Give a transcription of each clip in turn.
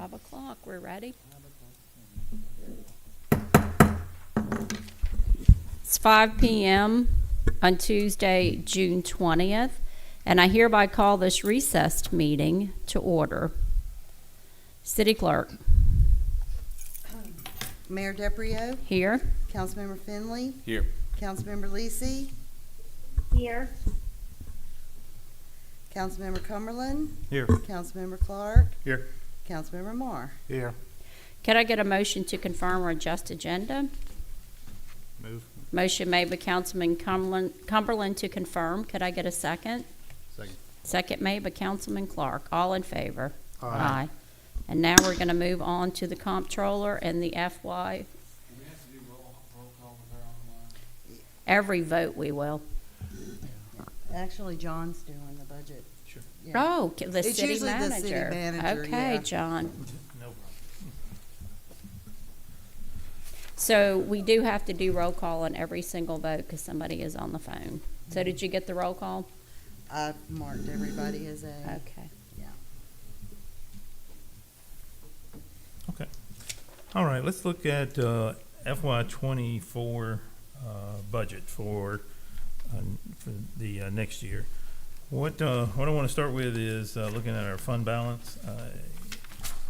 5 o'clock. We're ready. It's 5 p.m. on Tuesday, June 20th, and I hereby call this recessed meeting to order. City Clerk, Mayor DePrio, here. Councilmember Finley, Here. Councilmember Lisi, Here. Councilmember Cumberland, Here. Councilmember Clark, Here. Councilmember Marr. Here. Can I get a motion to confirm or adjust agenda? Move. Motion made by Councilman Cumberland to confirm. Could I get a second? Second. Second made by Councilman Clark. All in favor? Aye. And now we're going to move on to the comptroller and the FY. Do we have to do roll call with her on the line? Every vote we will. Actually, John's doing the budget. Sure. Yeah. Oh, the It's city usually the manager. city manager, Okay, yeah. John. No. So we do have to do roll call on every single vote because somebody is on the phone. So did you get the roll call? I marked everybody as a, Okay. yeah. Okay. All right, let's look at FY '24 budget for the next year. What I want to start with is looking at our fund balance.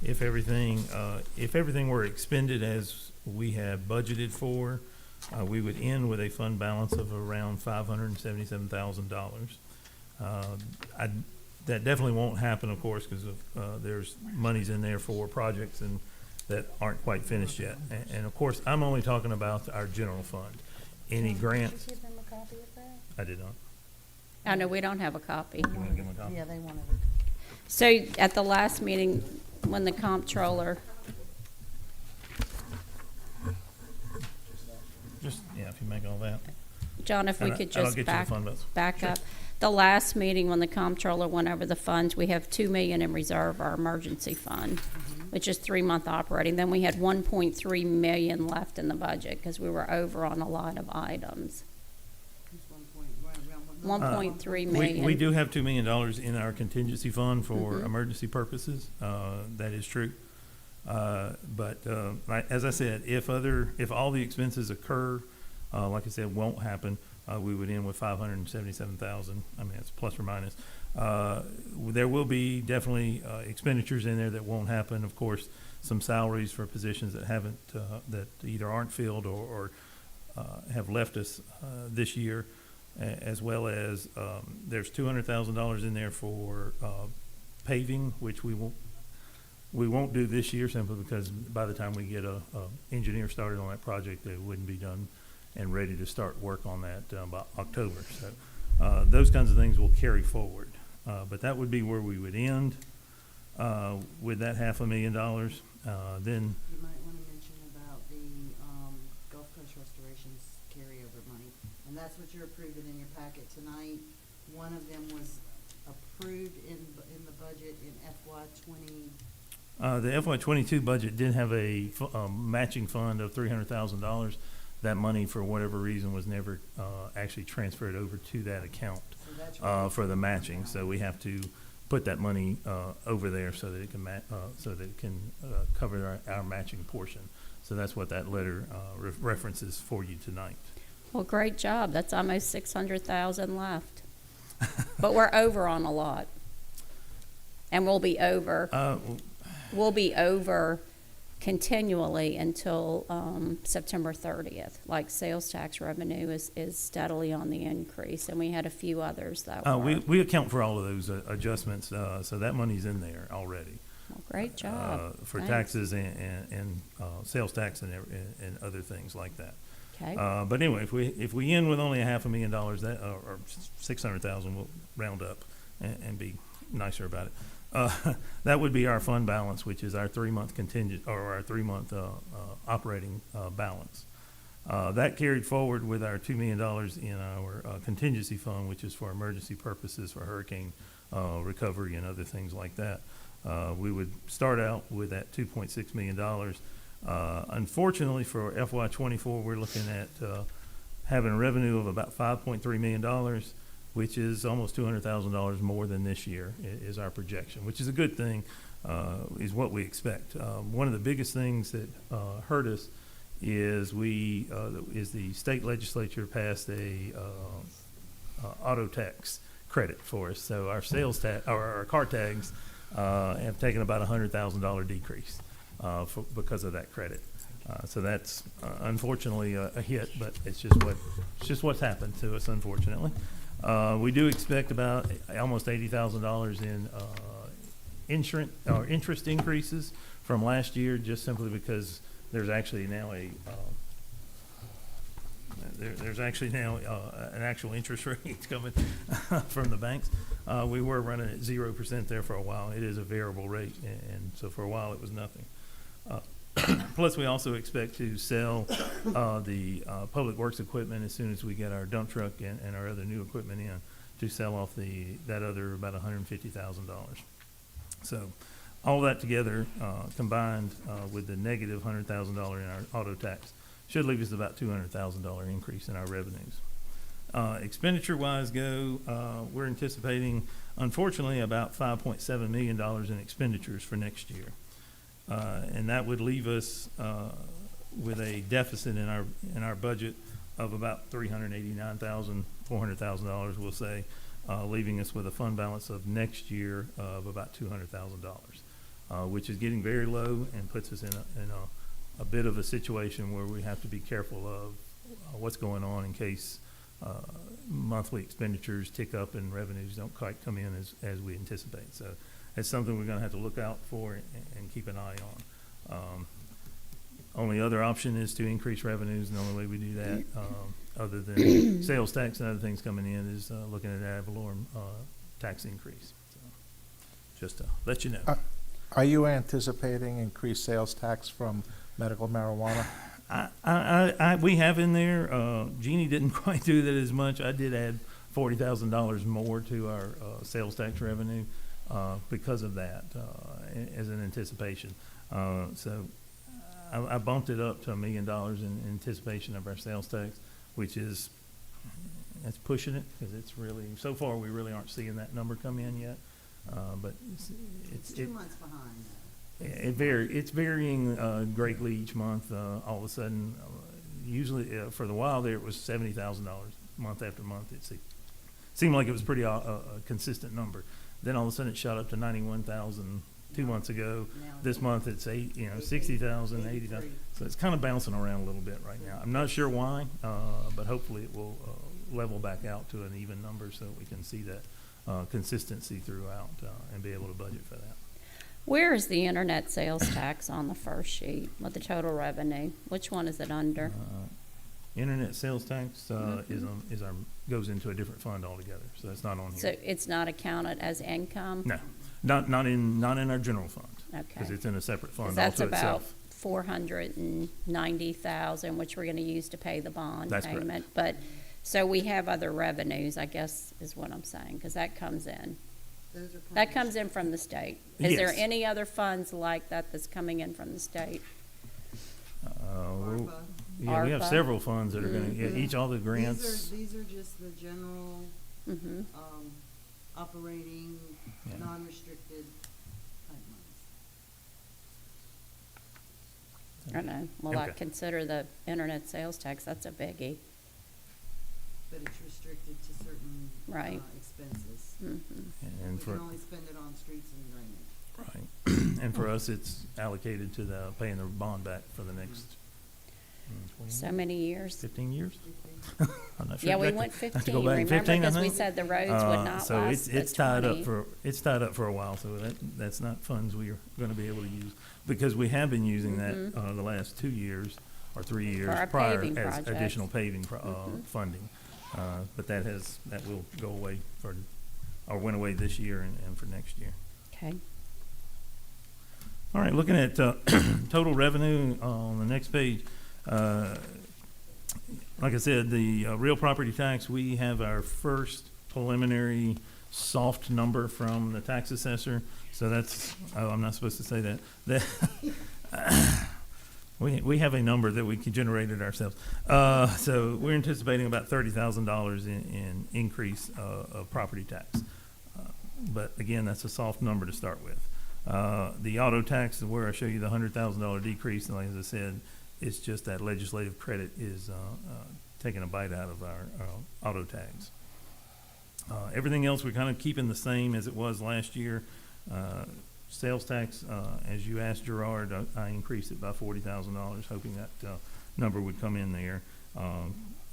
If everything were expended as we have budgeted for, we would end with a fund balance of around $577,000. That definitely won't happen, of course, because there's monies in there for projects and that aren't quite finished yet. And of course, I'm only talking about our general fund. Any grants? Did you give them a copy of that? I did not. Oh, no, we don't have a copy. You want to give them a copy? Yeah, they wanted So at the last meeting, when the comptroller, Just, yeah, if you make all that. John, if we And could I'll just get you the fund balance. back Sure. up. The last meeting, when the comptroller went over the funds, we have $2 million in reserve, our emergency fund, which is 3-month operating. Then we had $1.3 million left in the budget because we were over on a lot of items. 1.3 million. We do have $2 million in our contingency fund for emergency purposes. That is true. But as I said, if all the expenses occur, like I said, won't happen, we would end with 577,000. I mean, it's plus or minus. There will be definitely expenditures in there that won't happen. Of course, some salaries for positions that haven't, that either aren't filled or have left us this year, as well as there's $200,000 in there for paving, which we won't do this year simply because by the time we get a engineer started on that project, it wouldn't be done and ready to start work on that by October. So those kinds of things will carry forward. But that would be where we would end with that $500,000. Then You might want to mention about the Gulf Coast Restoration's carryover money. And that's what you're approving in your packet tonight. One of them was approved in the budget in FY '20. the FY '22 budget did have a matching fund of $300,000. That money, for whatever reason, was never actually transferred over to that account So that's what for the matching. So we have to put that money over there so that it can cover our matching portion. So that's what that letter references for you tonight. Well, great job. That's almost 600,000 left. But we're over on a lot. And we'll be over continually until September 30th. Like sales tax revenue is steadily on the increase, and we had a few others that were. We account for all of those adjustments, so that money's in there already. Well, great job. For Thanks. taxes and sales tax and other things like that. Okay. But anyway, if we end with only $500,000, that or 600,000, we'll round up and be nicer about it. That would be our fund balance, which is our 3-month contingent or our 3-month operating balance. That carried forward with our $2 million in our contingency fund, which is for emergency purposes for hurricane recovery and other things like that. We would start out with that $2.6 million. Unfortunately for FY '24, we're looking at having a revenue of about $5.3 million, which is almost $200,000 more than this year is our projection, which is a good thing. is what we expect. One of the biggest things that hurt us is the state legislature passed a auto tax credit for us. So our sales tax, or our car tags, have taken about $100,000 decrease because of that credit. So that's unfortunately a hit, but it's just what's happened to us, unfortunately. We do expect about almost $80,000 in insurance or interest increases from last year, just simply because there's actually now an actual interest rate coming from the banks. We were running at 0% there for a while. It is a variable rate, and so for a while it was nothing. Plus, we also expect to sell the public works equipment as soon as we get our dump truck and our other new equipment in, to sell off that other about $150,000. So all that together, combined with the negative $100,000 in our auto tax, should leave us about $200,000 increase in our revenues. Expenditure-wise we're anticipating, unfortunately, about $5.7 million in expenditures for next year. And that would leave us with a deficit in our budget of about $389,400, we'll say, leaving us with a fund balance of next year of about $200,000, which is getting very low and puts us in a bit of a situation where we have to be careful of what's going on in case monthly expenditures tick up and revenues don't quite come in as we anticipate. So it's something we're going to have to look out for and keep an eye on. Only other option is to increase revenues, and the only way we do that, other than sales tax and other things coming in, is looking at ad valorem tax increase. So, just to let you know. Are you anticipating increased sales tax from medical marijuana? We have in there. Jeannie didn't quite do that as much. I did add $40,000 more to our sales tax revenue because of that, as an anticipation. So I bumped it up to $1 million in anticipation of our sales tax, which is, that's pushing it, because it's really, so far we really aren't seeing that number come in yet. But It's 2 months behind. it's varying greatly each month. All of a sudden, usually for the while there, it was $70,000 month after month. It seemed like it was pretty a consistent number. Then all of a sudden it shot up to 91,000 2 months ago. This month it's 60,000, 80,000. So it's kind of bouncing around a little bit right now. I'm not sure why, but hopefully it will level back out to an even number so we can see that consistency throughout and be able to budget for that. Where is the internet sales tax on the first sheet with the total revenue? Which one is it under? Internet sales tax goes into a different fund altogether, so it's not on here. So it's not accounted as income? No, not in our general fund. Okay. Because it's in a separate 'Cause fund all that's to about itself. $490,000, which we're gonna use to pay the bond That's correct. payment. But, so we have other revenues, I guess, is what I'm saying, because that comes in. Those are That published. comes in from the state. Is there Yes. any other funds like that that's coming in from the state? ARPA. Yeah, we have ARPA. several funds that are gonna, Mhm. all the grants. These are just the general, Mm-hmm. operating, Yeah. non-restricted type monies. I know. Well, I Okay. consider the internet sales tax, that's a biggie. But it's restricted to certain, Right. expenses. Mm-hmm. And We for, can only spend it on streets and drainage. right. And for us, it's allocated to the paying the bond back for the next 20 So years? many years. 15 years? Fifteen. I'm not sure. Yeah, we exactly. went I have to 15, go back remember, 15, I because we think. said the roads would not So last it's the tied 20. up for a while, so that's not funds we are gonna be able to use, because we have been using that, the last 2 years or 3 years our prior paving as projects. additional paving, funding. But that will go away or went away this year and for next year. Okay. All right, looking at total revenue on the next page. Like I said, the real property tax, we have our first preliminary soft number from the tax assessor. So that's, I'm not supposed to say that. We have a number that we generated ourselves. So we're anticipating about $30,000 in increase of property tax. But again, that's a soft number to start with. The auto tax is where I show you the $100,000 decrease, and like as I said, it's just that legislative credit is taking a bite out of our auto tax. Everything else, we're kind of keeping the same as it was last year. Sales tax, as you asked Gerard, I increased it by $40,000, hoping that number would come in there.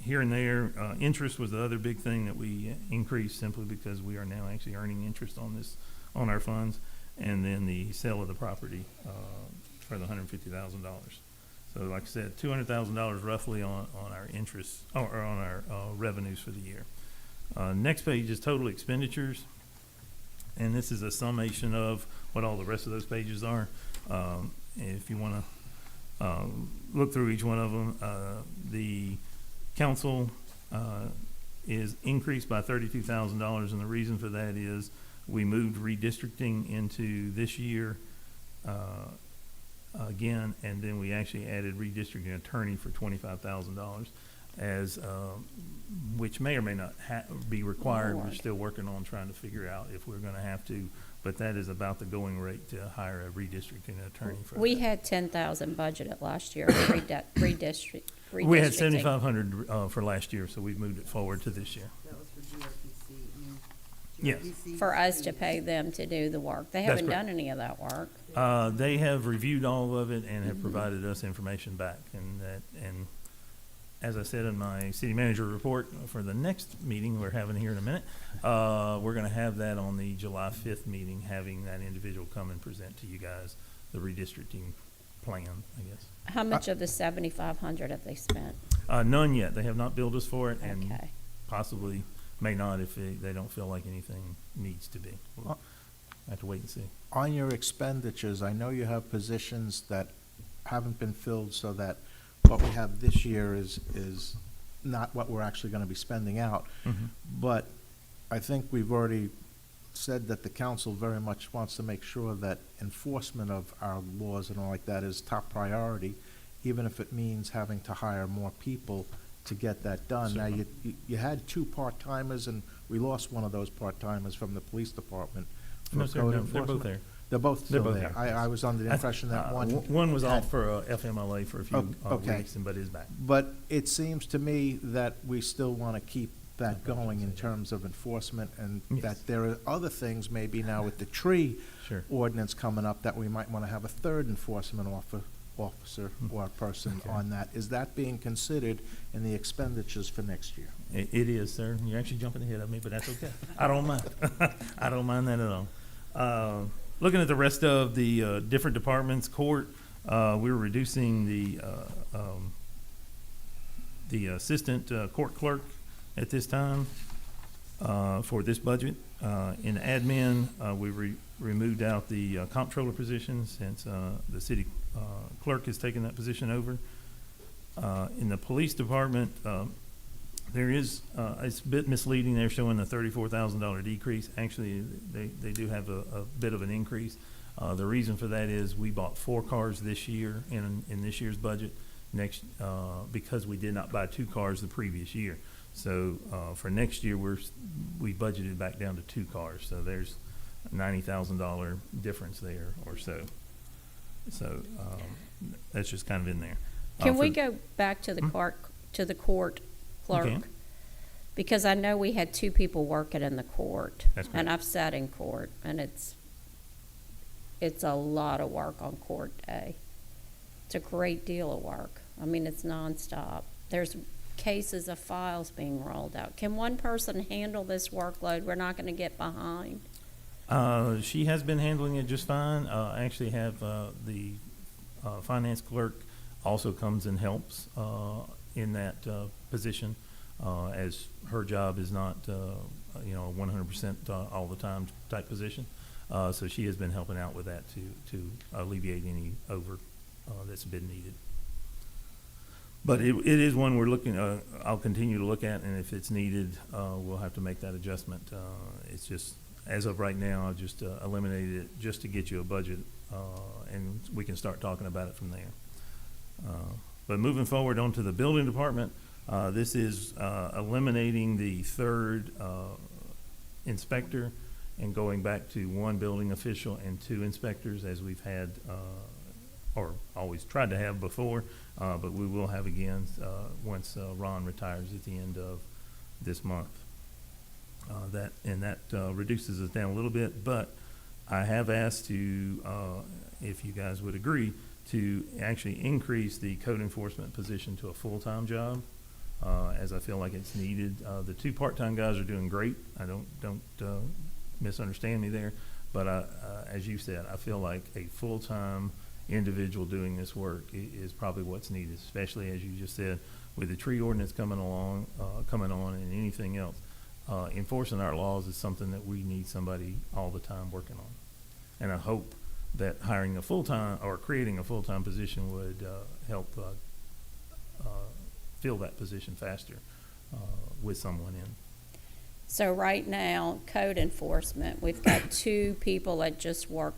Here and there, interest was the other big thing that we increased simply because we are now actually earning interest on our funds, and then the sale of the property for the $150,000. So like I said, $200,000 roughly on our interest or on our revenues for the year. Next page is total expenditures, and this is a summation of what all the rest of those pages are. If you want to look through each one of them, the council is increased by $32,000, and the reason for that is we moved redistricting into this year again, and then we actually added redistricting attorney for $25,000 as which may or may not be required. We're still working on trying to figure out if we're going to have to, but that is about the going rate to hire a redistricting attorney for We that. had 10,000 budgeted last year for redistricting. We had 7,500 for last year, so we've moved it forward to this year. That was for GRPC, I mean, Yes. GRPC For us to fees. pay them to do the work. They That's haven't correct. done any of that work. They have reviewed all of it and have provided us information back, and as I said in my city manager report for the next meeting we're having here in a minute, we're going to have that on the July 5th meeting, having that individual come and present to you guys the redistricting plan, I guess. How much of the 7,500 have they spent? None yet. They have not billed us for it, and Okay. possibly may not if they don't feel like anything needs to be. We'll have to wait and see. On your expenditures, I know you have positions that haven't been filled, so that what we have this year is not what we're actually gonna be spending out. But I think we've already said that the council very much wants to make sure that enforcement of our laws and all like that is top priority, even if it means having to hire more people to get that done. Now, you had 2 part-timers, and we lost one of those part-timers from the police department for No, sir, code no, they're enforcement. both there. They're both They're still both there. there. I was under the impression that one. One was had- off for FMLA for a few Okay. weeks, but is back. But it seems to me that we still want to keep that going in terms of enforcement, and Yes. that there are other things maybe now with the tree Sure. ordinance coming up that we might want to have a third enforcement officer Mm-hmm. or person Okay. on that. Is that being considered in the expenditures for next year? It is, sir. You're actually jumping ahead of me, but that's okay. I don't mind. I don't mind that at all. Looking at the rest of the different departments, court, we're reducing the assistant court clerk at this time for this budget. In admin, we removed out the comptroller position since the city clerk has taken that position over. In the police department, there is, it's a bit misleading. They're showing a $34,000 decrease. Actually, they do have a bit of an increase. The reason for that is we bought 4 cars this year in this year's budget, because we did not buy 2 cars the previous year. So for next year, we budgeted back down to 2 cars. So there's a $90,000 difference there or so. So that's just kind of in there. Can we for- go back to the court clerk? can. Because I know we had 2 people working in the court. That's And correct. I've sat in court, and it's a lot of work on court day. It's a great deal of work. I mean, it's nonstop. There's cases of files being rolled out. Can one person handle this workload? We're not gonna get behind. She has been handling it just fine. I actually have the finance clerk also comes and helps in that position, as her job is not, 100% all the time type position. So she has been helping out with that to alleviate any that's been needed. But it is one we're looking, I'll continue to look at, and if it's needed, we'll have to make that adjustment. It's just, as of right now, I've just eliminated it just to get you a budget, and we can start talking about it from there. But moving forward onto the building department, this is eliminating the 3rd inspector and going back to one building official and two inspectors as we've had, or always tried to have before, but we will have again, once Ron retires at the end of this month. That reduces us down a little bit, but I have asked to, if you guys would agree, to actually increase the code enforcement position to a full-time job, as I feel like it's needed. The two part-time guys are doing great. I don't misunderstand me there, but as you said, I feel like a full-time individual doing this work is probably what's needed, especially as you just said, with the tree ordinance coming on, and anything else. Enforcing our laws is something that we need somebody all the time working on. And I hope that hiring a full-time or creating a full-time position would help fill that position faster with someone in. So right now, code enforcement, we've got two people that just work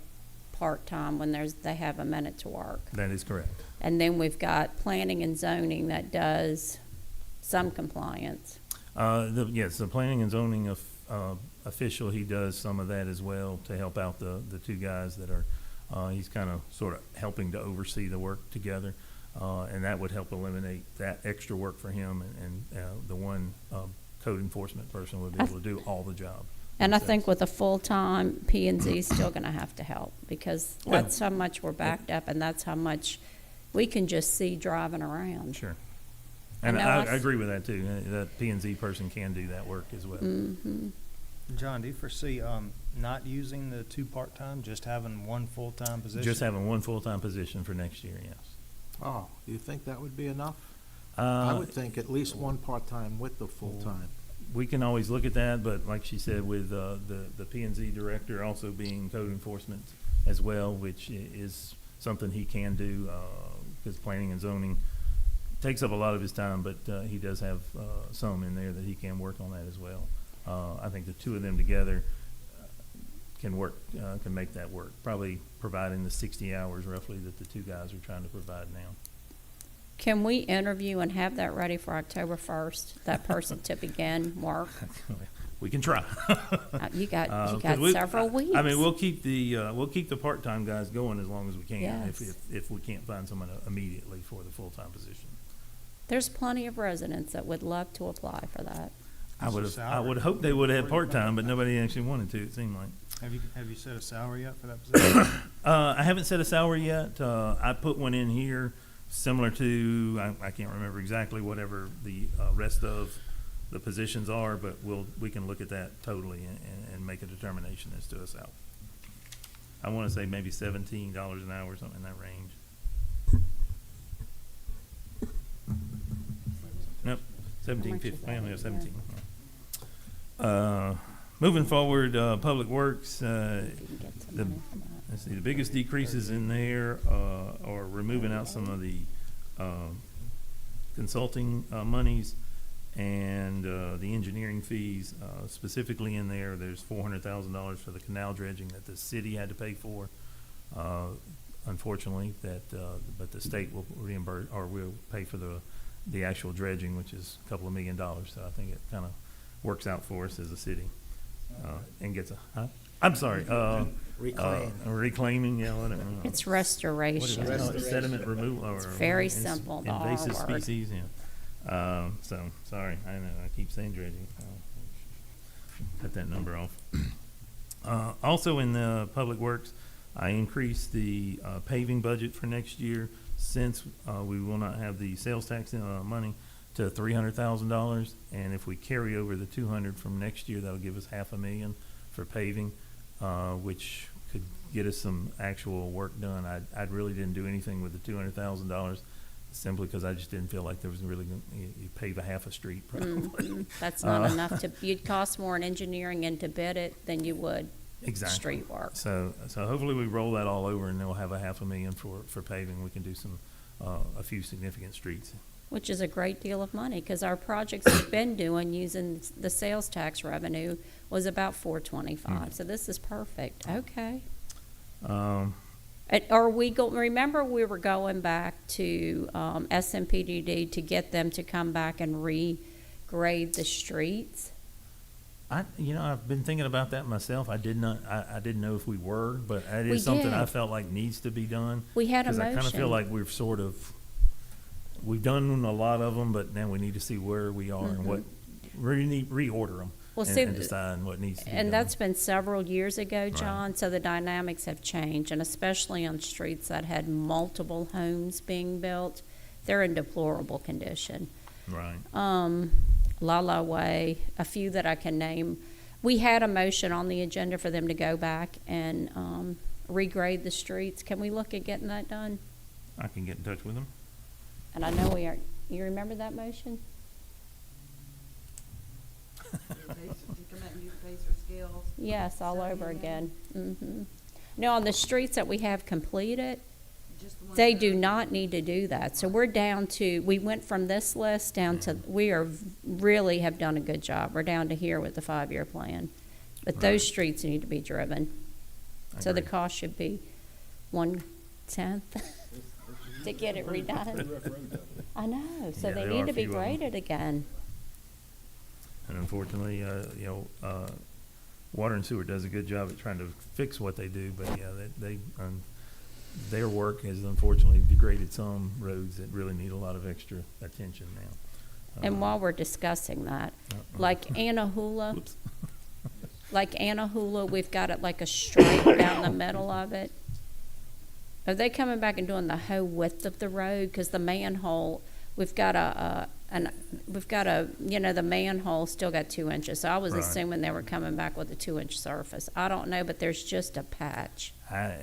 part-time when they have a minute to work. That is correct. And then we've got planning and zoning that does some compliance. Yes, the planning and zoning official, he does some of that as well to help out the two guys that are, he's kind of sort of helping to oversee the work together. And that would help eliminate that extra work for him, and the one code enforcement person would be able to do all the job. And I think with a full-time, P and Z is still gonna have to help, because Well, that's how much we're backed up, and that's how much we can just see driving around. Sure. And know I I've- agree with that too. That P and Z person can do that work as well. Mm-hmm. John, do you foresee, not using the two part-time, just having one full-time position? Just having one full-time position for next year, yes. Oh, do you think that would be enough? I Uh, would think at least one part-time with the full-time. we can always look at that, but like she said, with the P and Z director also being code enforcement as well, which is something he can do, because planning and zoning takes up a lot of his time, but he does have some in there that he can work on that as well. I think the two of them together can make that work, probably providing the 60 hours roughly that the two guys are trying to provide now. Can we interview and have that ready for October 1st, that person to begin work? We can try. You got 'Cause several weeks. I mean, we'll keep the part-time guys going as long as we can, Yes. if we can't find someone immediately for the full-time position. There's plenty of residents that would love to apply for that. I What's the would salary? hope they would have What do you think part-time, but about nobody actually wanted to, it seemed like. Have you set a salary yet for that position? I haven't set a salary yet. I put one in here similar to, I can't remember exactly whatever the rest of the positions are, but we can look at that totally and make a determination as to a salary. I want to say maybe $17 an hour, something in that range. Nope, 17.50, well, yeah, 17. Moving forward, Public Works, You can get some the- money from that. let's see, the biggest decreases in there are removing out some of the consulting monies and the engineering fees. Specifically in there, there's $400,000 for the canal dredging that the city had to pay for. Unfortunately, but the state will reimburse, or will pay for the actual dredging, which is a couple of $1 million. So I think it kind of works out for us as a city. And gets I'm sorry, reclaiming, yeah, whatever. It's restoration. Sediment removal or. It's very ins- simple, the R Invasive word. species, yeah. So, sorry, I know, I keep saying dredging. Cut that number off. Also in the Public Works, I increased the paving budget for next year, since we will not have the sales tax money, to $300,000. And if we carry over the 200 from next year, that'll give us $500,000 for paving, which could get us some actual work done. I really didn't do anything with the $200,000, simply because I just didn't feel like there was really, you pave a half a street probably. Mhm. That's not enough you'd cost more in engineering and to bid it than you would Exactly. street work. So hopefully we roll that all over and then we'll have a $500,000 for paving. We can do some, a few significant streets. Which is a great deal of money, because our projects we've been doing using the sales tax revenue was about $425. So this is perfect. Okay. Are we remember we were going back to SMPDD to get them to come back and regrade the streets? I've been thinking about that myself. I didn't know if we were, but it We is something I did. felt like needs to be done. We had a Because I kind of feel motion. like we've done a lot of them, but now we need to see where we are and what, reorder them. Mm-hmm. Well, see, And decide what needs to be done. And that's been several years ago, John, so the dynamics have changed, and especially on streets that had multiple homes being built, they're in deplorable condition. Right. Lala Way, a few that I can name. We had a motion on the agenda for them to go back and regrade the streets. Can we look at getting that done? I can get in touch with them. And I know we are, you remember that motion? To come out and do the Pacer scales. Yes, all Start over again? again. No, on the streets that we have completed, Just the ones they that do are- not need to do that. So we're down to, we went from this list down to, we are, really have done a good job. We're down to here with the 5-year plan. But those Right. streets need to be driven. I So the agree. cost should be 1/10 to get it redone. I know, so Yeah, they there need are to a be few of 'em. graded again. And unfortunately, Water and Sewer does a good job at trying to fix what they do, but yeah, their work has unfortunately degraded some roads that really need a lot of extra attention now. And while we're discussing that, Uh-oh. like Anahula, Whoops. like Anahula, we've got it like a stripe down the middle of it. Are they coming back and doing the whole width of the road? Because the manhole, we've got the manhole still got 2 inches. So I was Right. assuming they were coming back with a 2-inch surface. I don't know, but there's just a patch. Can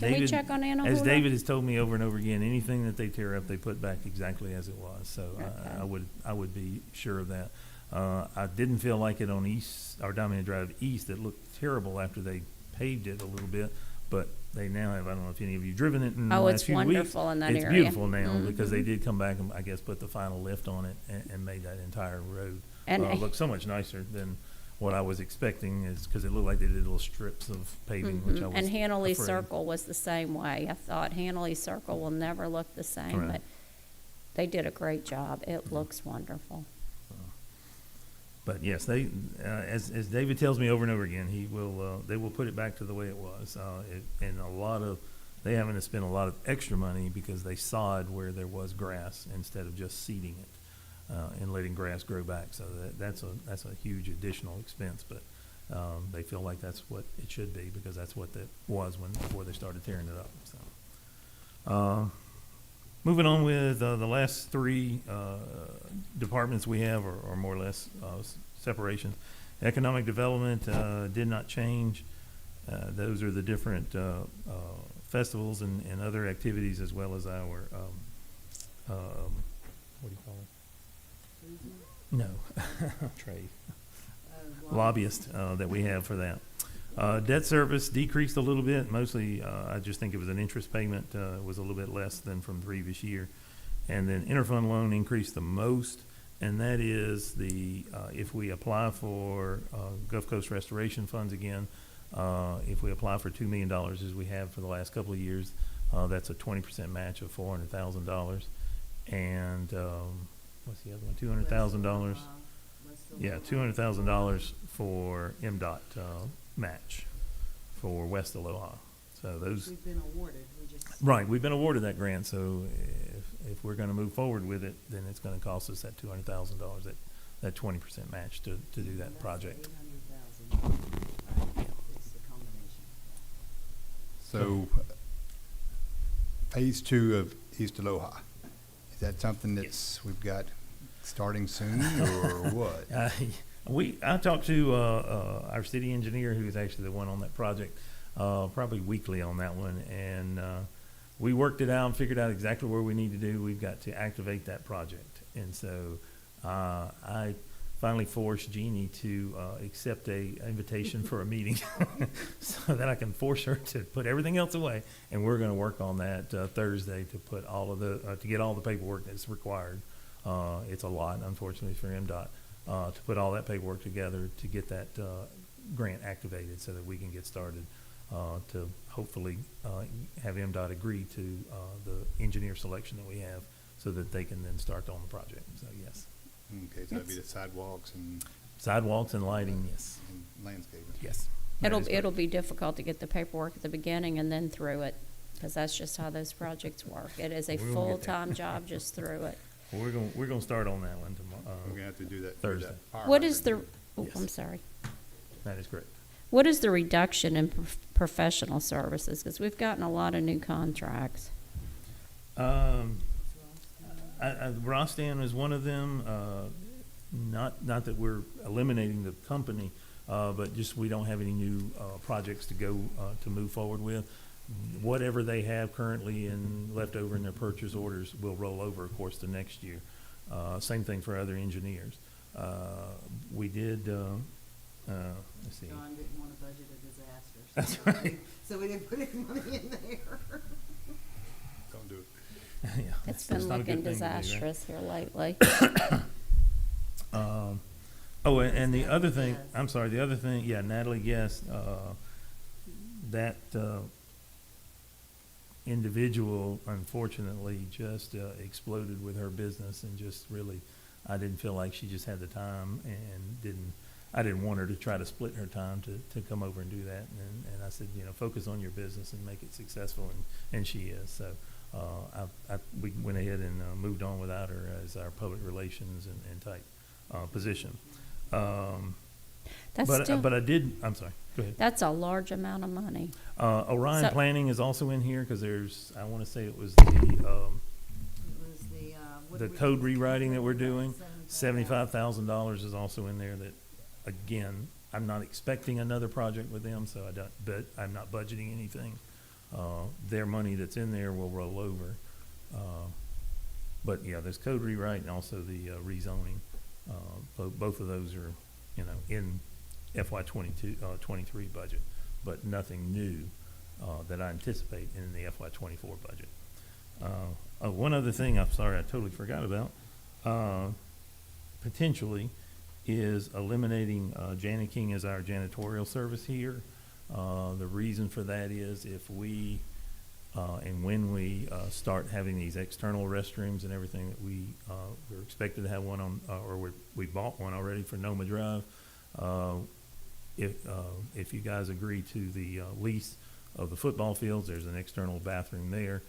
we check on As Anahula? David has told me over and over again, anything that they tear up, they put back exactly as it was. So Okay. I would be sure of that. I didn't feel like it on Diamond Drive East. It looked terrible after they paved it a little bit, but they now have, I don't know if any of you driven it in the Oh, last it's few weeks. wonderful in that It's area. beautiful now because they Mhm. did come back and I guess put the final lift on it and made that entire road And look so much nicer than what I was expecting, is because it looked like they did little strips of paving, which I was And Hanley afraid. Circle was the same way. I thought Hanley Circle will never look the same, Right. but they did a great job. It looks wonderful. But yes, they, as David tells me over and over again, they will put it back to the way it was. And they having to spend a lot of extra money because they sod where there was grass instead of just seeding it, and letting grass grow back. So that's a huge additional expense, but, they feel like that's what it should be because that's what that was before they started tearing it up, so. Moving on with the last three departments we have are more or less separations. Economic development did not change. Those are the different festivals and other activities as well as our, what do you call it? No, trade. Lobbyist that we have for that. Debt service decreased a little bit, mostly, I just think it was an interest payment, was a little bit less than from the previous year. And then interfund loan increased the most, and that is if we apply for, Gulf Coast Restoration Funds again, if we apply for $2 million as we have for the last couple of years, that's a 20% match of $400,000. And, what's the other one, $200,000? Yeah, $200,000 for MDOT, match for West Aloha. So those, We've been awarded, we just. right, we've been awarded that grant, so if we're gonna move forward with it, then it's gonna cost us that $200,000, that 20% match to do that project. 800,000. It's the combination. So, phase 2 of East Aloha, is that something we've got starting soon, or what? I talked to our city engineer, who's actually the one on that project, probably weekly on that one, and we worked it out and figured out exactly where we need to do. We've got to activate that project, and so I finally forced Jeannie to accept a invitation for a meeting, so that I can force her to put everything else away, and we're going to work on that Thursday to put to get all the paperwork that's required. It's a lot, unfortunately, for MDOT. To put all that paperwork together to get that grant activated so that we can get started to hopefully have MDOT agree to the engineer selection that we have so that they can then start on the project. So, yes. Okay, so that'd be the sidewalks and Sidewalks and lighting, yes, And landscaping. yes. That is correct. It'll be difficult to get the paperwork at the beginning and then through it, because that's just how those projects work. It is a We're gonna get there. full-time job just through it. We're gonna start on that one tomorrow. We're gonna have to do that. Thursday. What is the, oh, Yes. I'm sorry. That is correct. What is the reduction in professional services? Because we've gotten a lot of new contracts. Rostan is one of them, not that we're eliminating the company, but just we don't have any new, projects to go, to move forward with. Whatever they have currently and left over in their purchase orders will roll over, of course, the next year. Same thing for other engineers. We did, let's see. John didn't want to budget a disaster. That's so right. So we didn't put any money in there. Don't do it. Yeah, It's that's been not a good looking thing to do, right? disastrous here lately. Oh, and the other thing, Yes. I'm sorry, the other thing, yeah, Natalie, yes, that, individual unfortunately just, exploded with her business and just really, I didn't feel like she just had the time and I didn't want her to try to split her time to come over and do that. And I said, focus on your business and make it successful, and she is. So, we went ahead and, moved on without her as our public relations and type, position. That's But still, I did, I'm sorry, go ahead. that's a large amount of money. Orion So- Planning is also in here, cause there's, I wanna say it was the, It was what the we- code rewriting that we're doing. $75,000. $75,000 is also in there that, again, I'm not expecting another project with them, so but I'm not budgeting anything. Their money that's in there will roll over. But yeah, there's code rewrite and also the, rezoning. Both of those are, in FY 23 budget, but nothing new, that I anticipate in the FY 24 budget. One other thing, I'm sorry, I totally forgot about, potentially, is eliminating, Jana King as our janitorial service here. The reason for that is if we, and when we, start having these external restrooms and everything that we're expected to have one on, or we bought one already for Noma Drive. If you guys agree to the, lease of the football fields, there's an external bathroom there.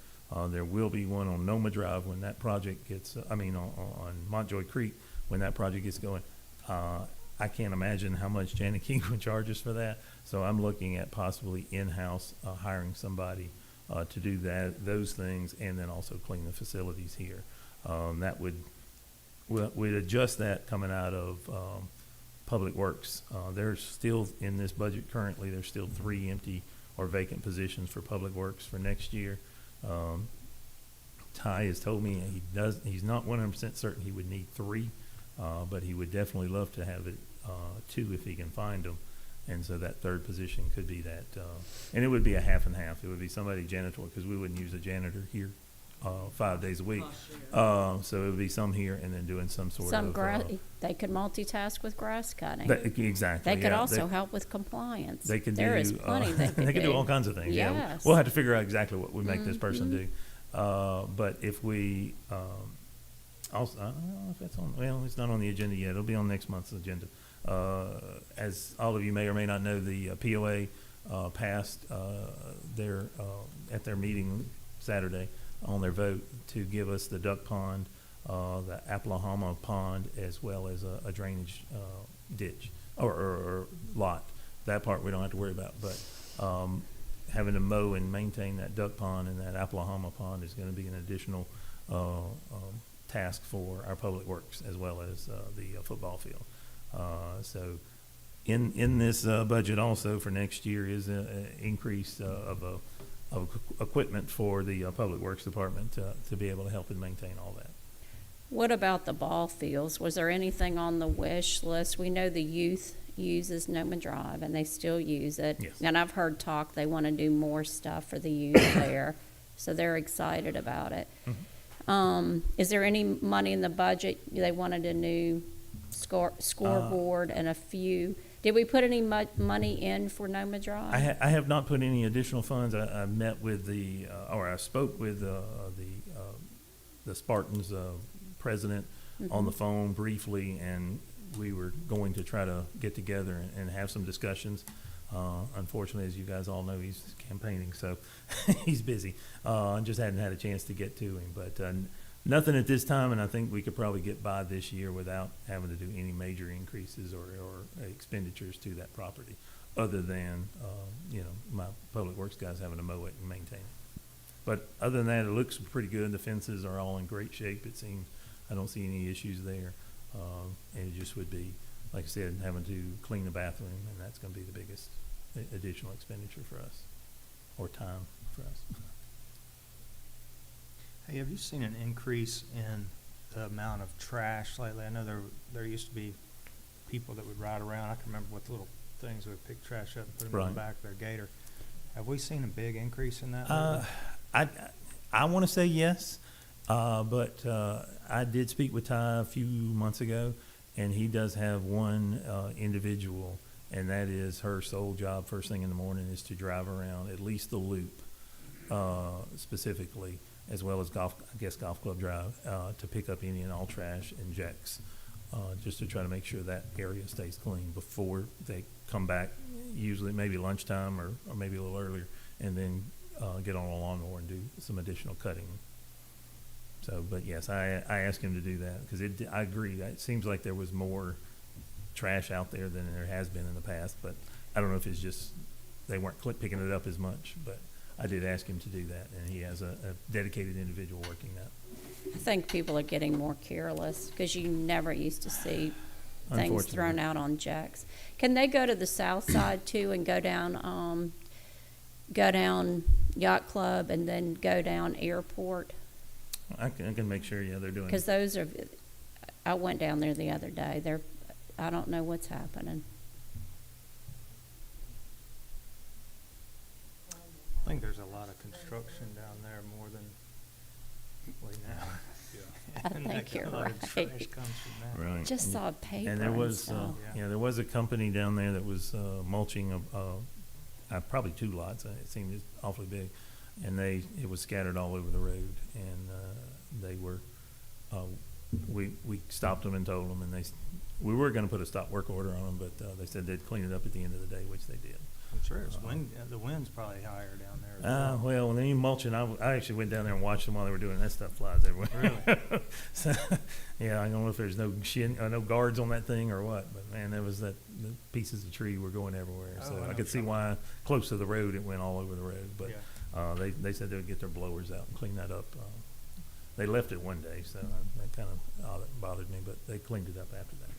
There will be one on Noma Drive when that project gets, on Montjoy Creek, when that project gets going. I can't imagine how much Jana King would charge us for that, so I'm looking at possibly in-house, hiring somebody, to do those things, and then also clean the facilities here. That we'd adjust that coming out of, Public Works. There's still, in this budget currently, there's still 3 empty or vacant positions for Public Works for next year. Ty has told me he's not 100% certain he would need 3, but he would definitely love to have it, 2 if he can find them. And so that third position could be that, and it would be a half and half. It would be somebody janitor, because we wouldn't use a janitor here, 5 days a week. So it would be some here and then doing some sort Some of. grass, they could multitask with grass cutting. Exactly. They could yeah. also help with compliance. They could do. There is plenty they could do. They could do all kinds of things. Yeah, Yes. we'll have to figure out exactly what we make this person Mhm. do. But if we, also, I don't know if that's on. Well, it's not on the agenda yet. It'll be on next month's agenda. As all of you may or may not know, the POA passed their at their meeting Saturday on their vote to give us the duck pond, the Appalachia pond, as well as a drainage ditch or lot. That part we don't have to worry about, but having to mow and maintain that duck pond and that Appalachia pond is going to be an additional task for our public works as well as the football field. So in this budget also for next year is an increase of equipment for the public works department to be able to help and maintain all that. What about the ball fields? Was there anything on the wish list? We know the youth uses Noma Drive and they still use it. Yes. And I've heard talk they want to do more stuff for the youth there, so they're excited about it. Is there any money in the budget? They wanted a new scoreboard and a few. Did we put any money in for Noma Drive? I have not put any additional funds. I met with or I spoke with the Spartans president on the phone briefly, and we were going to try to get together and have some discussions. Unfortunately, as you guys all know, he's campaigning, so he's busy. And just hadn't had a chance to get to him, but, nothing at this time, and I think we could probably get by this year without having to do any major increases or expenditures to that property, other than, my public works guys having to mow it and maintain it. But other than that, it looks pretty good. The fences are all in great shape, it seems. I don't see any issues there. And it just would be, like I said, having to clean the bathroom, and that's gonna be the biggest additional expenditure for us, or time for us. Hey, have you seen an increase in the amount of trash lately? I know there used to be people that would ride around, I can remember with little things that would pick trash up and put them in Right. the back of their gator. Have we seen a big increase in that Uh, lately? I want to say yes, but I did speak with Ty a few months ago, and he does have one individual, and that is her sole job first thing in the morning is to drive around at least the loop, specifically, as well as golf club drive, to pick up any and all trash and jacks, just to try to make sure that area stays clean before they come back, usually maybe lunchtime or maybe a little earlier, and then get on a lawnmower and do some additional cutting. So, but yes, I asked him to do that, because I agree, it seems like there was more trash out there than there has been in the past, but I don't know if it's just, they weren't picking it up as much, but I did ask him to do that, and he has a dedicated individual working that. I think people are getting more careless, because you never used to see things thrown Unfortunately. out on jacks. Can they go to the south side too and go down Yacht Club and then go down Airport? I can make sure, yeah, they're doing Because those are, I went down there the other day. I don't know what's happening. I think there's a lot of construction down there more than we know. I And think that you're a lot of right. trash comes from that. Right. Just saw paper And there and was, stuff. there was a company down there that was mulching probably 2 lots. It seemed awfully big, and it was scattered all over the road. And they were, we stopped them and told them, and we were going to put a stop work order on them, but they said they'd clean it up at the end of the day, which they did. I'm sure it's the wind's probably higher down there as well. Well, when they mulching, I actually went down there and watched them while they were doing it. That stuff flies everywhere. Really? So, yeah, I don't know if there's no no guards on that thing or what, but man, the pieces of tree were going everywhere. Oh, So I I know could see trouble. why close to the road it went all over the road. But Yeah. they said they would get their blowers out and clean that up. They left it one day, so that kind of bothered me, but they cleaned it up after that.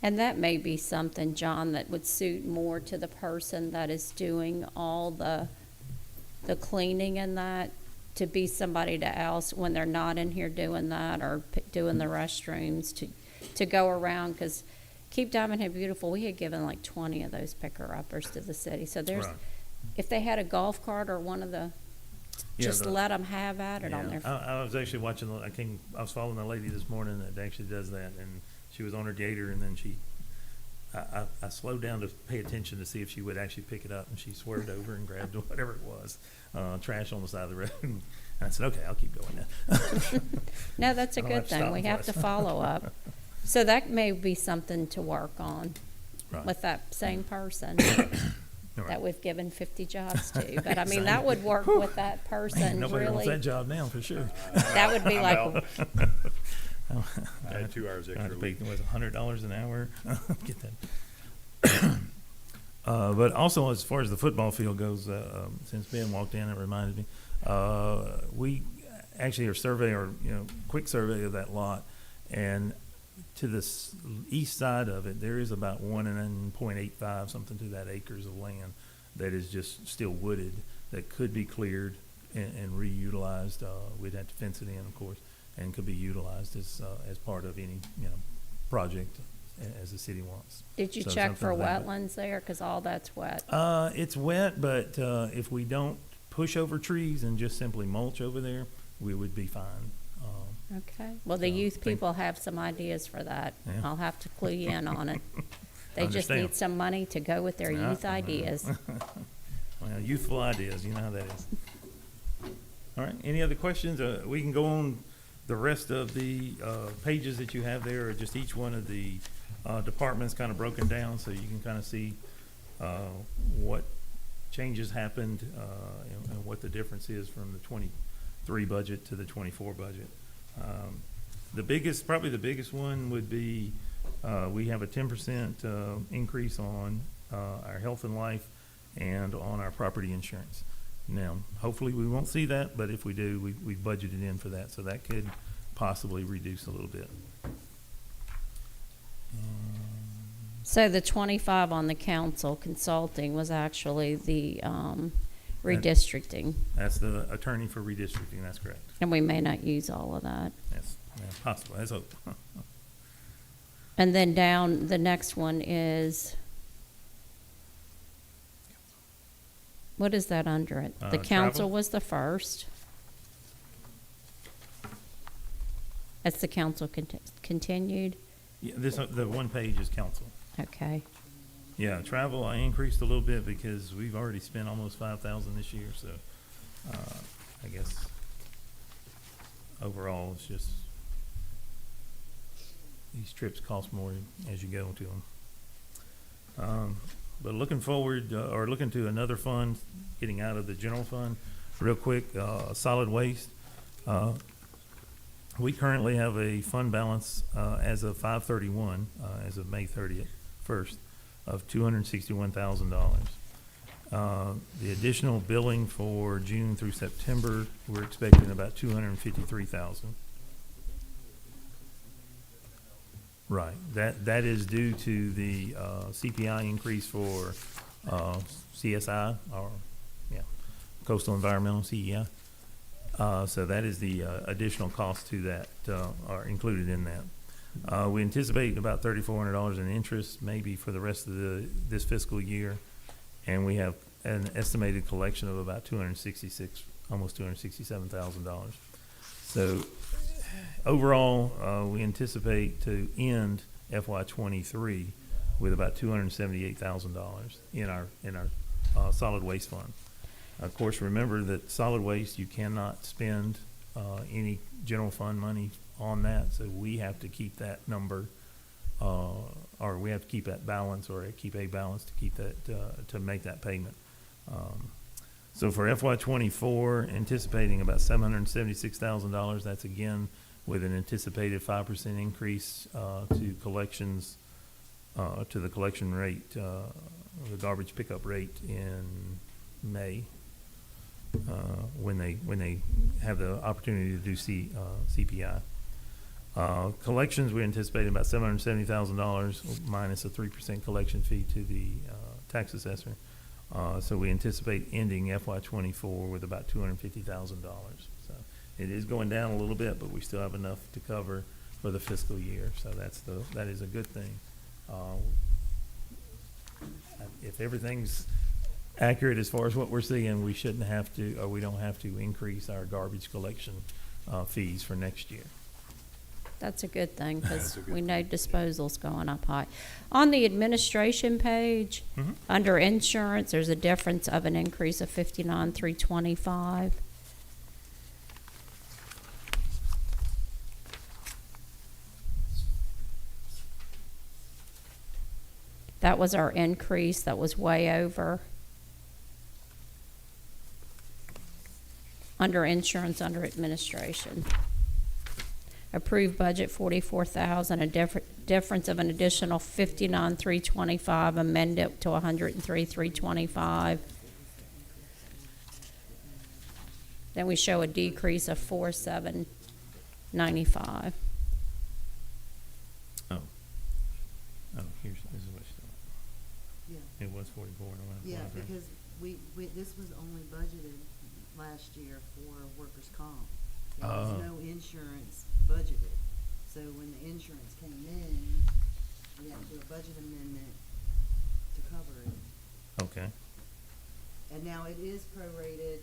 And that may be something, John, that would suit more to the person that is doing all the cleaning and that, to be somebody else when they're not in here doing that or doing the restrooms, to go around, because Keep Diamond Head Beautiful, we had given like 20 of those picker-uppers to the city. So there's, Right. if they had a golf cart or one of the, Yeah, just let them have at it on Yeah, their. I was actually watching, I was following a lady this morning that actually does that, and she was on her gator, and then I slowed down to pay attention to see if she would actually pick it up, and she swerved over and grabbed whatever it was, trash on the side of the road. And I said, okay, I'll keep going now. No, that's a I don't good have to thing. stop We and have to fuss. follow up. So that may be something to work on Right. with that same person All right. that we've given 50 jobs to. But I mean, Same. that would work with that person, Nobody wants that really. job now, for sure. That would be like, I had 2 hours I had extra. to pay, was it $100 an hour? Get that. But also, as far as the football field goes, since Ben walked in, it reminded me, we actually are quick survey of that lot, and to the east side of it, there is about 1.85 something to that acres of land that is just still wooded, that could be cleared and reutilized. We'd have to fence it in, of course, and could be utilized as part of any, project as the city wants. did you So check for something like that. wetlands there? Because all that's wet. It's wet, but if we don't push over trees and just simply mulch over there, we would be fine. Okay. Well, the So, youth think- people have some ideas for that. Yeah. I'll have to clue you in on it. They just Understand. need some money to go with their Yeah. youth ideas. Well, youthful ideas, you know how that is. All right, any other questions? We can go on The rest of the pages that you have there are just each one of the departments kind of broken down, so you can kind of see what changes happened and what the difference is from the 23 budget to the 24 budget. Probably the biggest one would be, we have a 10% increase on our health and life and on our property insurance. Now, hopefully we won't see that, but if we do, we budgeted in for that, so that could possibly reduce a little bit. So the 25 on the council consulting was actually the redistricting, That's the attorney for redistricting, that's correct. and we may not use all of that. That's possible, let's hope. And then down, the next one is, what is that under it? The council travel. was the first. That's the council continued, Yeah, the one page is council. okay. Yeah, travel, I increased a little bit because we've already spent almost 5,000 this year, so, I guess overall, it's just, these trips cost more as you go to them. But looking forward, or looking to another fund, getting out of the general fund, real quick, solid waste. We currently have a fund balance, as of 5/31, as of May 30th, of $261,000. The additional billing for June through September, we're expecting about $253,000. Right, that is due to the CPI increase for CSI, or, yeah, Coastal Environmental, CEI. So that is the additional cost to that, are included in that. We anticipate about $3,400 in interest, maybe for the rest of this fiscal year, and we have an estimated collection of about almost $267,000. So overall, we anticipate to end FY '23 with about $278,000 in our solid waste fund. Of course, remember that solid waste, you cannot spend any general fund money on that, so we have to keep that number, or we have to keep that balance, or keep a balance to keep that, to make that payment. So for FY '24, anticipating about $776,000. That's again with an anticipated 5% increase to collections, to the collection rate, the garbage pickup rate in May, when they have the opportunity to do CPI. Collections, we anticipate about $770,000 minus a 3% collection fee to the tax assessor. So we anticipate ending FY '24 with about $250,000. So it is going down a little bit, but we still have enough to cover for the fiscal year. So that is a good thing. If everything's accurate as far as what we're seeing, we shouldn't have to, or we don't have to increase our garbage collection fees for next year. That's a good thing, because we know disposal's going up high. On the administration page, Mhm. under insurance, there's a difference of an increase of 59,325. That was our increase, that was way over. Under insurance, under administration. Approved budget 44,000, a difference of an additional 59,325, amend it to 103,325. Then we show a decrease of 4,795. Oh, this is what it's doing. Yeah. It was 44 and I went up. Yeah, 43. because we, this was only budgeted last year for workers' comp. There was Oh. no insurance budgeted. So when the insurance came in, we had to do a budget amendment to cover it. Okay, And now it is prorated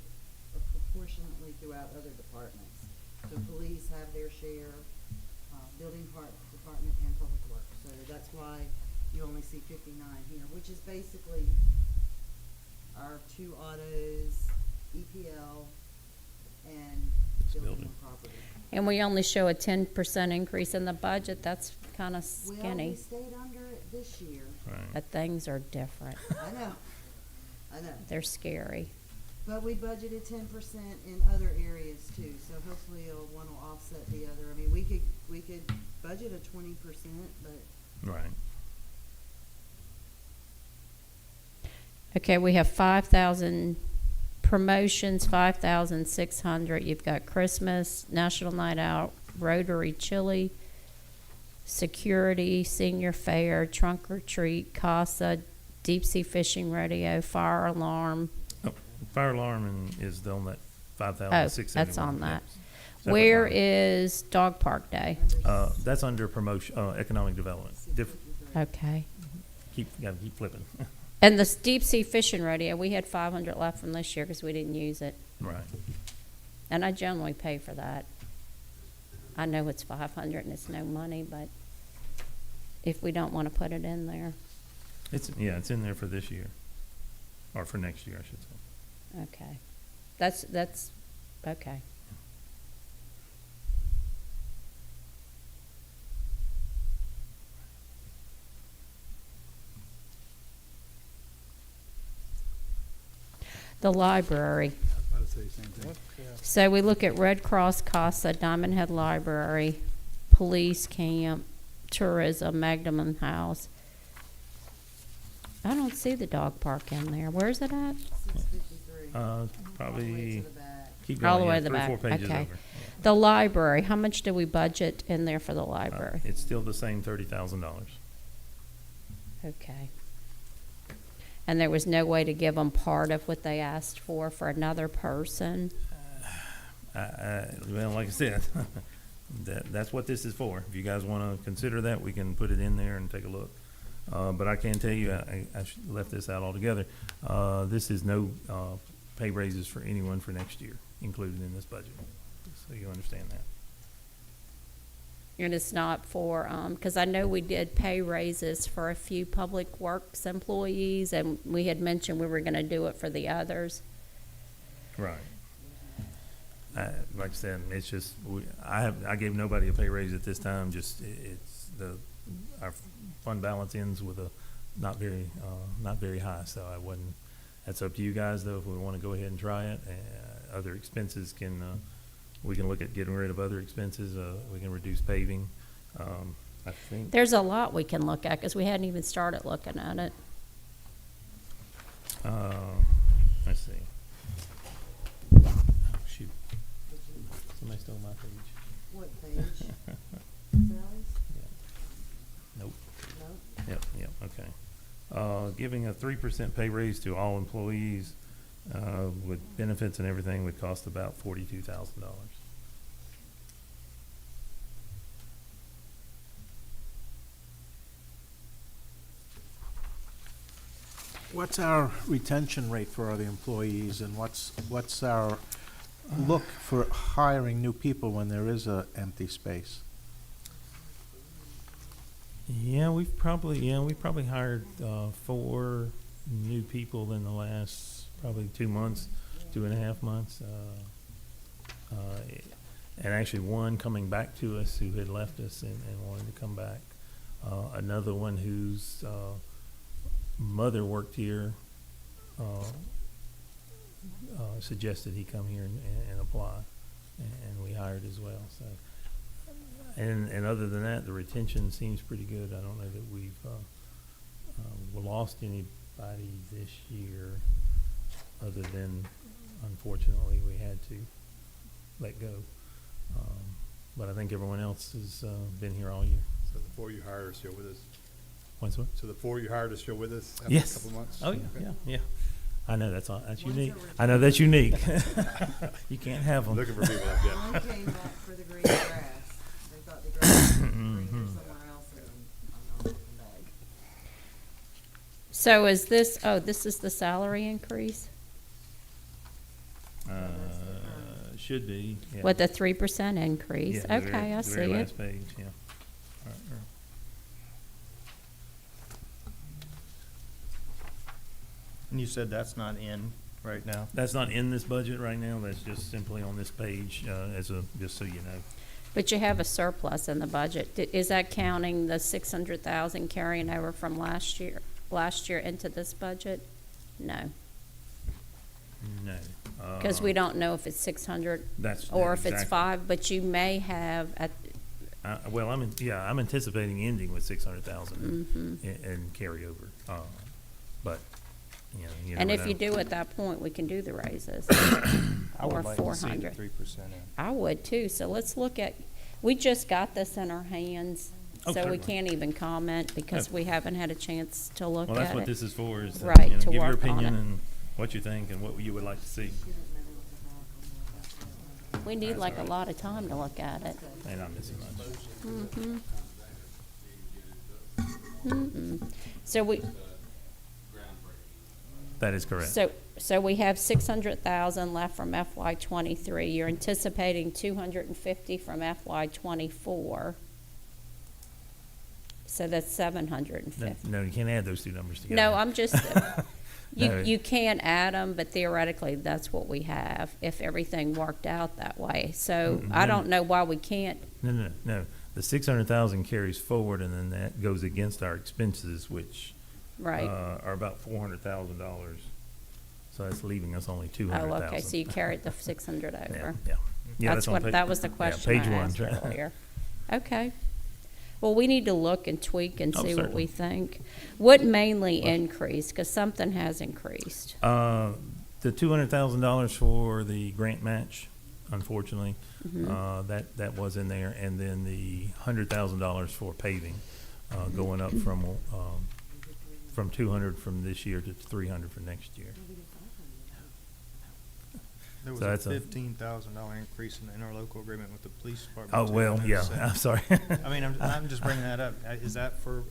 proportionately throughout other departments. So police have their share, building department and public works. So that's why you only see 59 here, which is basically our 2 autos, EPL, and building building. and property. And we only show a 10% increase in the budget. That's kind of Well, we skinny. stayed under it this year. Right. But things are different. I know, I know. They're scary. But we budgeted 10% in other areas too, so hopefully one will offset the other. I mean, we could budget a 20%, but Right. Okay, we have 5,000 promotions, 5,600. You've got Christmas, National Night Out, Rotary Chili, Security, Senior Fair, Trunk or Treat, CASA, Deep Sea Fishing Rodeo, Fire Alarm. Oh, fire alarm is on that Oh, 5,671. that's on that. Separate Where line. is Dog Park Day? That's under promotion, economic development. Okay. Gotta keep flipping. And the Deep Sea Fishing Rodeo, we had 500 left from this year because we didn't use it. Right. And I generally pay for that. I know it's 500 and it's no money, but if we don't want to put it in there, It's in there for this year, or for next year, I should say. okay. That's, okay. The library. I was about to say the same thing. So we look at Red Cross, CASA, Diamond Head Library, Police Camp, Tourism, Magdalen House. I don't see the dog park in there. Where's it at? 653. All the way Probably to the back. keep All going, the way yeah, to the 3 or 4 back, pages okay. over. The library, how much do we budget in there for the library? It's still the same $30,000. Okay. And there was no way to give them part of what they asked for another person? Well, like I said, that's what this is for. If you guys want to consider that, we can put it in there and take a look. But I can tell you, I left this out altogether. This is no pay raises for anyone for next year included in this budget, so you understand that. And it's not for, because I know we did pay raises for a few public works employees, and we had mentioned we were going to do it for the others. Right. Like I said, it's just, I gave nobody a pay raise at this time, just, our fund balance ends with a not very high, so I wouldn't, that's up to you guys though, if we want to go ahead and try it. Other expenses we can look at getting rid of other expenses, we can reduce paving, I think. There's a lot we can look at, because we hadn't even started looking at it. Let's see. Oh, shoot, somebody stole my page. What page? Sally's? Nope. No? Yep, okay. Giving a 3% pay raise to all employees, with benefits and everything would cost about $42,000. what's our retention rate for the employees, and what's our look for hiring new people when there is a empty space? Yeah, we've probably hired 4 new people in the last probably 2 months, 2.5 months. And actually one coming back to us who had left us and wanted to come back. Another one whose mother worked here suggested he come here and apply, and we hired as well. So, and other than that, the retention seems pretty good. I don't know that we've lost anybody this year, other than unfortunately we had to let go. But I think everyone else has been here all year. So the 4 you hired are still with us? What's what? So the 4 you hired are still with us after Yes. a couple of months? Oh, yeah, Okay. yeah. I know that's One's unique. a I know that's unique. You can't have them. Looking for people like that. One came back for the green grass. They thought the grass was greener somewhere else, and I'm not looking back. So is this, this is the salary increase Should be, yeah. with a 3% increase? Yeah, the very- Okay, I the see very it. last page, yeah. Right. And you said that's not in right now. That's not in this budget right now, that's just simply on this page, just so you know. But you have a surplus in the budget. Is that counting the 600,000 carrying over from last year into this budget? No, No. because we don't know if it's 600 That's. or if it's exactly. 5, but you may have Well, I'm anticipating ending with 600,000 mhm. in carryover, but, you know, you And never if you know. do at that point, we can do the raises. I Or would like to see the 400. 3% in. I would too, so let's look at, we just got this in our hands, Oh, so we certainly. can't even comment because Yeah. we haven't had a chance to look Well, that's at what it. this is for, is, Right, you know, to give your work on opinion it. and what you think and what you would like to see. She doesn't know what to back on that. We need like a lot of time to look at it. And I'm missing much. Mhm. Mm-mm. So we, That is correct. so we have 600,000 left from FY '23. You're anticipating 250 from FY '24. So that's No, 750. no, you can't add those two numbers together. No, I'm just, No. you can add them, but theoretically, that's what we have, if everything worked out that way. So I don't know why we can't, No. The 600,000 carries forward, and then that goes against our expenses, which right? are about $400,000. So that's leaving us only Oh, 200,000. okay, so you carried the 600 Yeah, over. yeah. That's on what, pa- that was the yeah, question I page one. asked earlier. Okay. Well, we need to look and tweak and Oh, see what we certainly. think. What mainly increased? Because something has increased. The $200,000 for the grant match, unfortunately, that was in there, and then the $100,000 for paving, going up from 200 from this year to 300 for next year. There was So a that's a- $15,000 increase in the interlocal agreement with the police department. Oh, too, well, I yeah, noticed that. I'm sorry. I mean, I'm just bringing that up. Is that for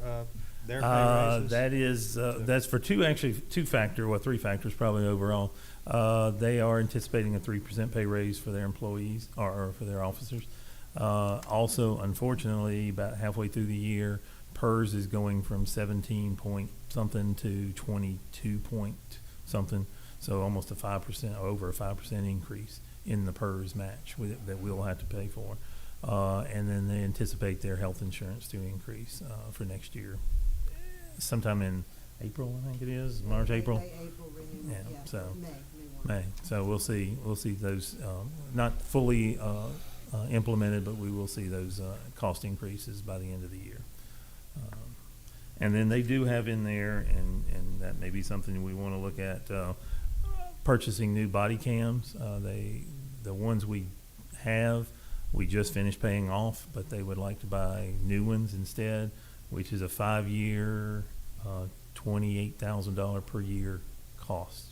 their pay raises? That is, that's for three factors probably overall. They are anticipating a 3% pay raise for their employees or for their officers. Also, unfortunately, about halfway through the year, PERS is going from 17 point something to 22 point something. So almost a 5%, over a 5% increase in the PERS match that we'll have to pay for. And then they anticipate their health insurance to increase for next year. Sometime in April, I think it is, March, April. April renewal, Yeah, yeah, so- May. May. So we'll see those, not fully implemented, but we will see those cost increases by the end of the year. And then they do have in there, and that may be something we want to look at, purchasing new body cams. The ones we have, we just finished paying off, but they would like to buy new ones instead, which is a 5-year, $28,000 per year cost.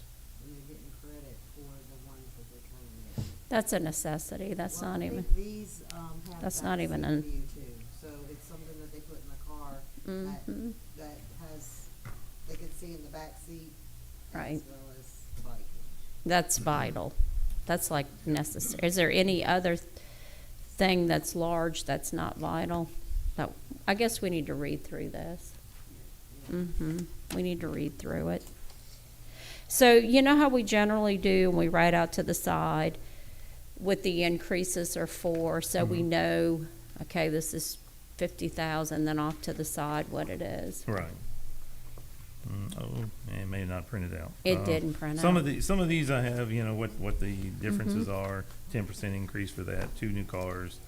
And they're getting credit for the ones that they're trying to get. That's a necessity. That's Well, not I even, think these, have That's not back even seat an- view too, so it's something that they put in the car mhm. that has, they can see in the back seat Right. as well as biking. That's vital. That's like necessary. Is there any other thing that's large that's not vital? That, I guess we need to read through this. We need to read through it. So you know how we generally do, and we write out to the side what the increases are for, so we know, okay, this is 50,000, then off to the side what it is. Right. It may not print it out. It didn't print Some out. of these I have, you know, what the differences are, 10% increase for that, 2 new cars.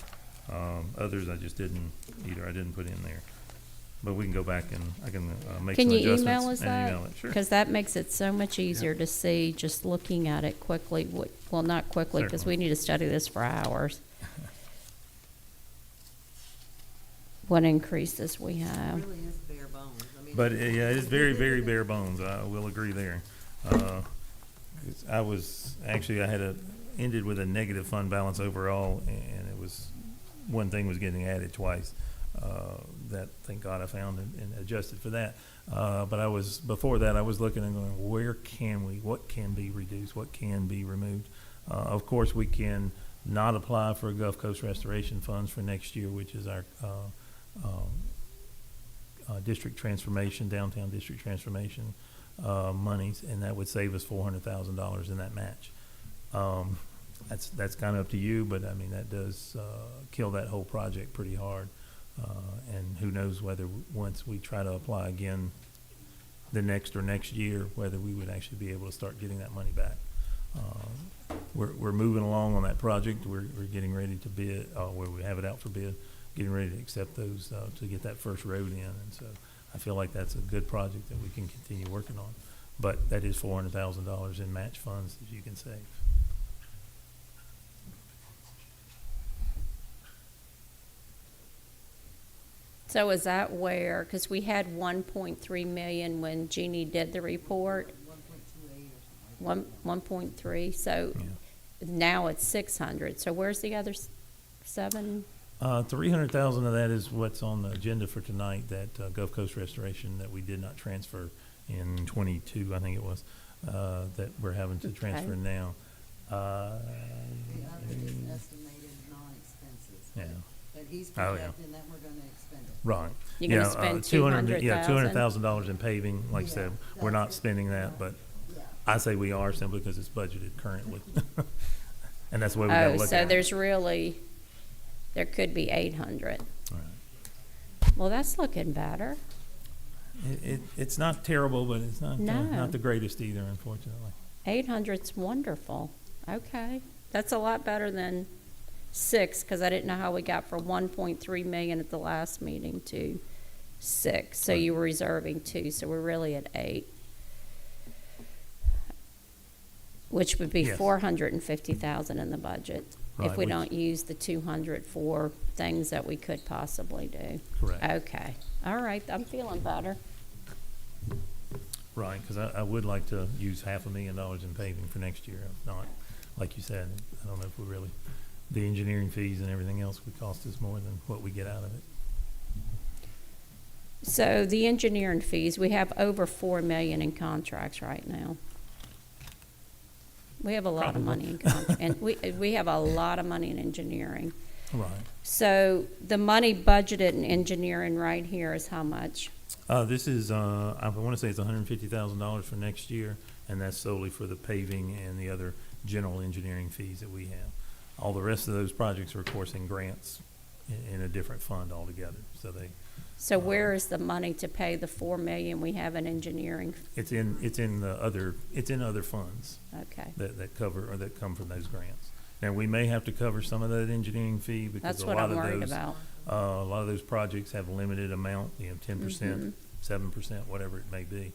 Others I just didn't, I didn't put in there. But we can go back and I can make some Can you adjustments email us and that? email it. Sure. Because that makes it so much easier to see, just looking at it quickly, well, not quickly, because we Certainly. need to study this for hours. What increases we It have. really is bare bones, I mean. But yeah, it's very, very bare bones. I will agree there. I ended with a negative fund balance overall, and it was, one thing was getting added twice. That, thank God I found and adjusted for that. But before that, I was looking and going, what can be reduced? What can be removed? Of course, we can not apply for Gulf Coast Restoration Funds for next year, which is our, district transformation, downtown district transformation. monies, and that would save us $400,000 in that match. That's kind of up to you, but I mean, that does kill that whole project pretty hard. And who knows whether, once we try to apply again the next year, whether we would actually be able to start getting that money back. We're moving along on that project. We're getting ready to bid, where we have it out for bid, getting ready to accept those, to get that first road in. And so I feel like that's a good project that we can continue working on. But that is $400,000 in match funds that you can save. So is that where, because we had 1.3 million when Jeannie did the report, 1.28 or something like that. 1.3, so Yeah. now it's 600. So where's the other seven? 300,000 of that is what's on the agenda for tonight, that Gulf Coast Restoration that we did not transfer in 22, I think it was, that we're having to transfer Okay. now. The other is estimated non-expenses. Yeah. But he's Oh, yeah. projecting that we're gonna expend it. Right. You're gonna Yeah, spend 200, yeah, 200,000? $200,000 in paving. Like I Yeah, said, we're not that's it. spending that, but Yeah. I say we are simply because it's budgeted currently. And that's the way we gotta Oh, look at it. so there's really, there could be 800. Right. Well, that's looking better. It's not terrible, but it's not, No. not the greatest either, unfortunately. 800's wonderful. Okay. That's a lot better than 6, because I didn't know how we got from 1.3 million at the last meeting to 6. So Right. you were reserving 2, so we're really at 8. Which would be Yes. 450,000 in the budget. If Right, we which- don't use the 200 for things that we could possibly do. Correct. Okay. All right, I'm feeling better. Right, because I would like to use $500,000 in paving for next year. If not, like you said, I don't know if we really, the engineering fees and everything else would cost us more than what we get out of it. So the engineering fees, we have over 4 million in contracts right now. We have a lot of money in and we have a lot of money in engineering. Right. So the money budgeted in engineering right here is how much? This is, I want to say it's $150,000 for next year, and that's solely for the paving and the other general engineering fees that we have. All the rest of those projects are, of course, in grants in a different fund altogether. So So where is the money to pay the 4 million we have in engineering? it's in other funds Okay, that cover, or that come from those grants. Now, we may have to cover some of that engineering fee because that's a what lot I'm of worried those, about. a lot of those projects have a limited amount, 10%, Mhm. 7%, whatever it may be.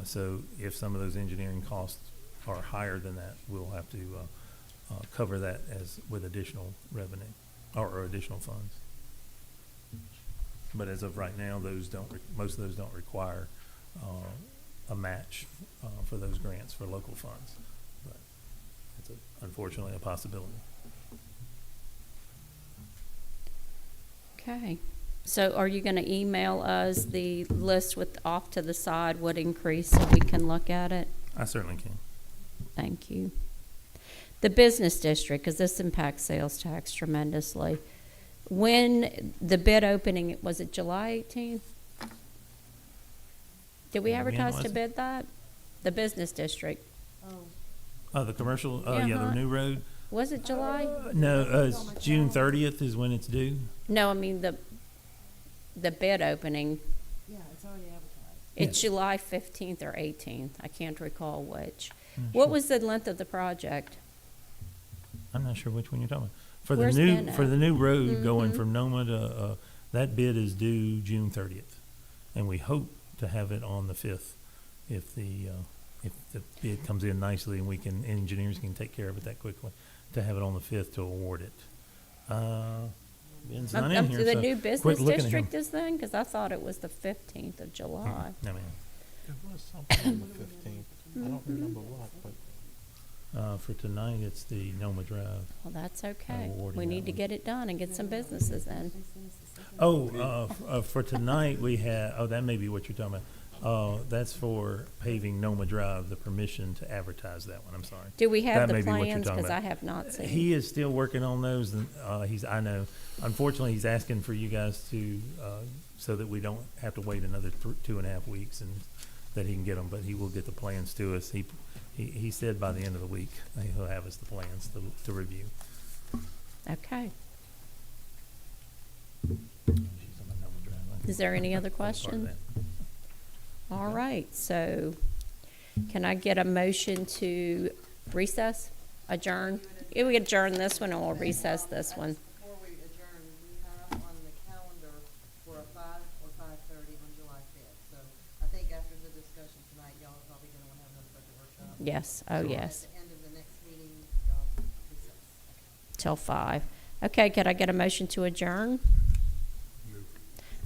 So if some of those engineering costs are higher than that, we'll have to cover that with additional revenue or additional funds. But as of right now, most of those don't require a match for those grants for local funds. But it's unfortunately a possibility. Okay. So are you gonna email us the list with off to the side what increase so we can look at it? I certainly can. Thank you. The business district, because this impacts sales tax tremendously. When the bid opening, was it July 18th? Did we When advertise was to it? bid that? The business district. Oh, The commercial, Yeah, the huh? new road? Was it July? No, it's June 30th is when it's due. No, I mean the bid opening. yeah, it's already advertised. It's Yes. July 15th or 18th. I can't recall which. I'm not What sure. was the length of the project? I'm not sure which one you're talking about. Where's Ben at? For the new road going Mhm. from Noma to, that bid is due June 30th. And we hope to have it on the 5th if the bid comes in nicely and engineers can take care of it that quickly, to have it on the 5th to award it. Ben's not in here, The so new quit business looking at him. district is then? Because I thought it was the 15th of July. No, ma'am. There was something on the 15th. I don't remember what, but. For tonight, it's the Noma Drive. Well, that's okay. awarding We that need to one. get it done and get some businesses in. For tonight, we have, that may be what you're talking about. That's for paving Noma Drive, the permission to advertise that one, I'm sorry. Do we have That the may be what you're plans? talking Because I about. have not seen. He is still working on those, and I know, unfortunately, he's asking for you guys to, so that we don't have to wait another 2.5 weeks, and that he can get them, but he will get the plans to us. He said by the end of the week, he'll have us the plans to review. Okay. Is there any other questions? All right, so can I get a motion to recess, adjourn? Yeah, we adjourn this one and we'll recess this one. Before we adjourn, we have on the calendar for a 5 or 5:30 on July 5th. So I think after the discussion tonight, y'all are probably gonna wanna have another budget workshop. Yes, oh, So yes, At the end of the next meeting, y'all recess. Okay. till 5. Okay, could I get a motion to adjourn?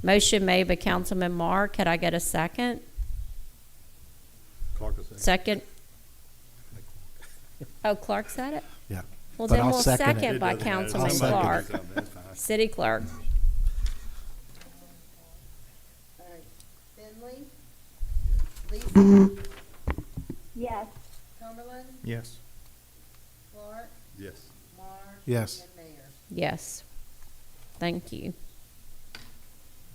Motion made by Councilman Marr. Could I get a second? Clark will say. Second? Oh, Clark said it? Yeah. Well, But then I'll we'll second it. second by It doesn't matter. Councilman I'll second it. Clark, That's fine. city clerk. All right. Finley? Lisa? Yes. Cumberland? Yes. Clark? Yes. Marr? Yes. And Mayor? Yes. Thank you.